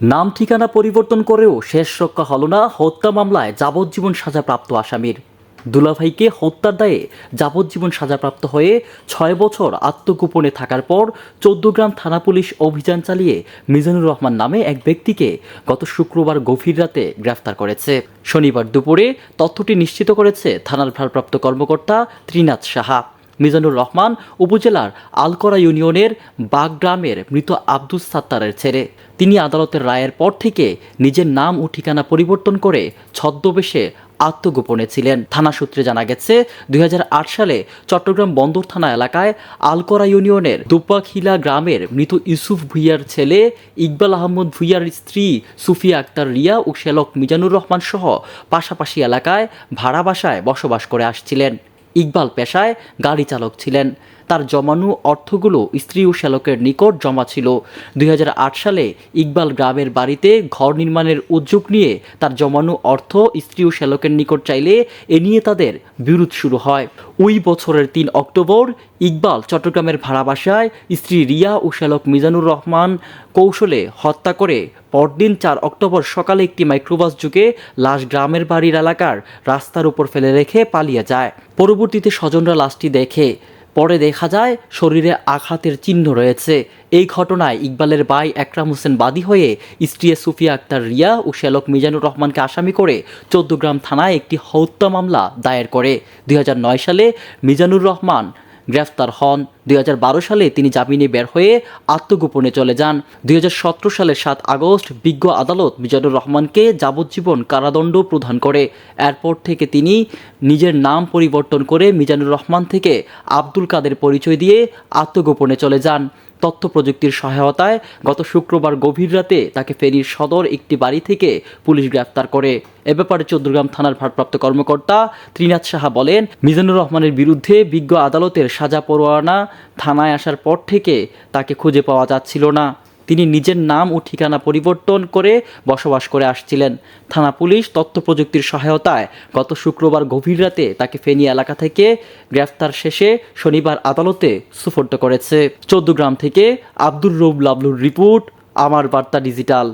নাম ঠিকানা পরিবর্তন করেও শেষ রক্ষা হল না হত্যা মামলায় যাবজ্জীবন সাজাপ্রাপ্ত আসামির। দুলাভাইকে হত্যার দায়ে যাবজ্জীবন সাজাপ্রাপ্ত হয়ে ৬ বছর আত্মগোপনে থাকার পর ১৪গ্রাম থানা পুলিশ অভিযান চালিয়ে মিজানুর রহমান নামে এক ব্যক্তিকে গত শুক্রবার গভীর রাতে গ্রেফতার করেছে। শনিবার দুপুরে তথ্যটি নিশ্চিত করেছে থানার ভারপ্রাপ্ত কর্মকর্তা ত্রিনাথ সাহা। মিজানুর রহমান উপজেলার আলকরা ইউনিয়নের বাগ গ্রামের মৃত আব্দুস সাত্তারের ছেলে। তিনি আদালতের রায়ের পর থেকে নিজের নাম ও ঠিকানা পরিবর্তন করে ছদ্মবেশে আত্মগোপনে ছিলেন। থানা সূত্রে জানা গেছে ২০০৮ সালে চট্টগ্রাম বন্দর থানা এলাকায় আলকরা ইউনিয়নের দুপাখিলা গ্রামের মৃত ইউসুফ ভুইয়ার ছেলে ইকবাল আহমদ ভুইয়ার স্ত্রী সুফিয়া আক্তার রিয়া ও শ্যালক মিজানুর রহমান সহ পাশাপাশি এলাকায় ভাড়া বাসায় বসবাস করে আসছিলেন। ইকবাল পেশায় গাড়ি চালক ছিলেন। তার জমানো অর্থগুলো স্ত্রী ও শ্যালকের নিকট জমা ছিল। ২০০৮ সালে ইকবাল গ্রামের বাড়িতে ঘর নির্মাণের উদ্যোগ নিয়ে তার জমানো অর্থ স্ত্রী ও শ্যালকের নিকট চাইলে এ নিয়ে তাদের বিরোধ শুরু হয়। ওই বছরের ৩ অক্টোবর ইকবাল চট্টগ্রামের ভাড়া বাসায় স্ত্রী রিয়া ও শ্যালক মিজানুর রহমান কৌশলে হত্যা করে পরদিন ৪ অক্টোবর সকালে একটি মাইক্রোবাস যুগে লাশ গ্রামের বাড়ির এলাকার রাস্তার উপর ফেলে রেখে পালিয়ে যায়। পরবর্তীতে স্বজনরা লাশটি দেখে পরে দেখা যায় শরীরে আঘাতের চিহ্ন রয়েছে। এই ঘটনায় ইকবালের ভাই একরাম হোসেন বাদী হয়ে স্ত্রী সুফিয়া আক্তার রিয়া ও শ্যালক মিজানুর রহমানকে আসামি করে ১৪গ্রাম থানায় একটি হত্যা মামলা দায়ের করে। ২০০৯ সালে মিজানুর রহমান গ্রেফতার হন। ২০১২ সালে তিনি জামিনে বের হয়ে আত্মগোপনে চলে যান। ২০১৭ সালের ৭ আগস্ট বিজ্ঞ আদালত মিজানুর রহমানকে যাবজ্জীবন কারাদণ্ড প্রদান করে। এরপর থেকে তিনি নিজের নাম পরিবর্তন করে মিজানুর রহমান থেকে আব্দুল কাদের পরিচয় দিয়ে আত্মগোপনে চলে যান। তথ্য প্রযুক্তির সহায়তায় গত শুক্রবার গভীর রাতে তাকে ফেনীর সদর একটি বাড়ি থেকে পুলিশ গ্রেফতার করে। এ ব্যাপারে চৌদ্দগ্রাম থানার ভারপ্রাপ্ত কর্মকর্তা ত্রিনাথ সাহা বলেন, মিজানুর রহমানের বিরুদ্ধে বিজ্ঞ আদালতের সাজা পরোয়ানা থানায় আসার পর থেকে তাকে খুঁজে পাওয়া যাচ্ছিল না। তিনি নিজের নাম ও ঠিকানা পরিবর্তন করে বসবাস করে আসছিলেন। থানা পুলিশ তথ্য প্রযুক্তির সহায়তায় গত শুক্রবার গভীর রাতে তাকে ফেনী এলাকা থেকে গ্রেফতার শেষে শনিবার আদালতে সুপর্দ করেছে। চৌদ্দগ্রাম থেকে আব্দুর রউফ লাবলুর রিপোর্ট, আমার বার্তা ডিজিটাল।